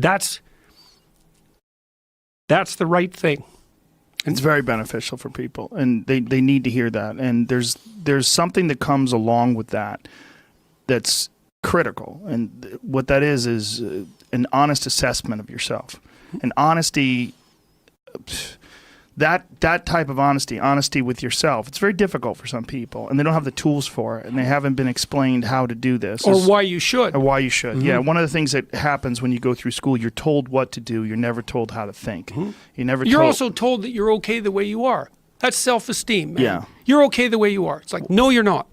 That's the right thing. It's very beneficial for people, and they need to hear that. And there's something that comes along with that that's critical. And what that is an honest assessment of yourself. And honesty, that type of honesty with yourself, it's very difficult for some people, and they don't have the tools for it, and they haven't been explained how to do this. Or why you should. Or why you should. Mm-hmm. Yeah, one of the things that happens when you go through school, you're told what to do. You're never told how to think. Mm-hmm. You're also told that you're okay the way you are. That's self-esteem, man. Yeah. You're okay the way you are. It's like, no, you're not.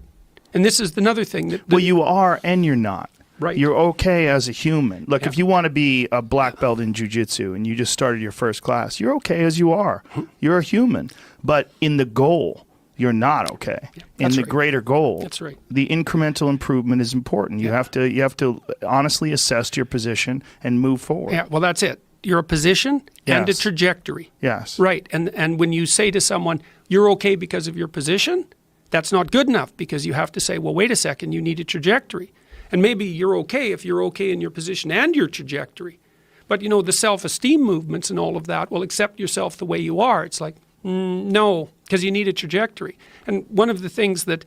And this is another thing. Well, you are and you're not. Right. You're okay as a human. Look, if you want to be a black belt in jiu-jitsu and you just started your first class, you're okay as you are. You're a human. But in the goal, you're not okay. Yeah, in the greater goal, that's right. The incremental improvement is important. You have to honestly assess your position and move forward. Yeah, well, that's it. You're a position and a trajectory. Yes. Right. And when you say to someone, you're okay because of your position, that's not good enough, because you have to say, well, wait a second, you need a trajectory. And maybe you're okay if you're okay in your position and your trajectory. But, the self-esteem movements and all of that, well, accept yourself the way you are. It's like, no, because you need a trajectory. And one of the things that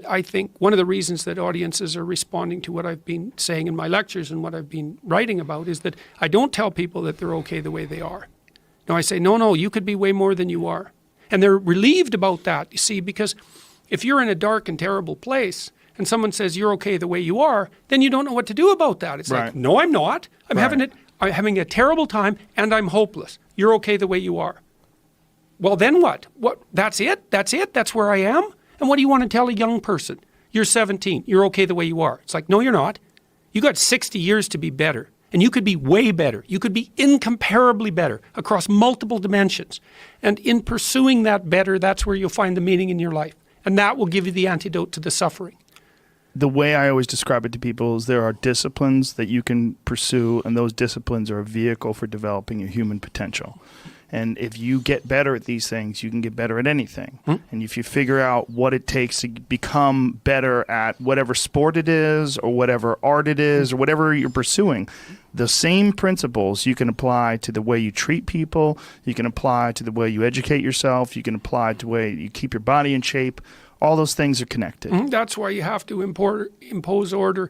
I think, one of the reasons that audiences are responding to what I've been saying in my lectures and what I've been writing about is that I don't tell people that they're okay the way they are. No, I say, no, you could be way more than you are. And they're relieved about that, you see, because if you're in a dark and terrible place, and someone says you're okay the way you are, then you don't know what to do about that. It's like, no, I'm not. I'm having a terrible time, and I'm hopeless. You're okay the way you are. Well, then what? That's it? That's where I am? And what do you want to tell a young person? You're 17. You're okay the way you are. It's like, no, you're not. You got 60 years to be better, and you could be way better. You could be incomparably better across multiple dimensions. And in pursuing that better, that's where you'll find the meaning in your life, and that will give you the antidote to the suffering. The way I always describe it to people is there are disciplines that you can pursue, and those disciplines are a vehicle for developing your human potential. And if you get better at these things, you can get better at anything. And if you figure out what it takes to become better at whatever sport it is or whatever art it is or whatever you're pursuing, the same principles you can apply to the way you treat people, you can apply to the way you educate yourself, you can apply to the way you keep your body in shape. All those things are connected. That's why you have to impose order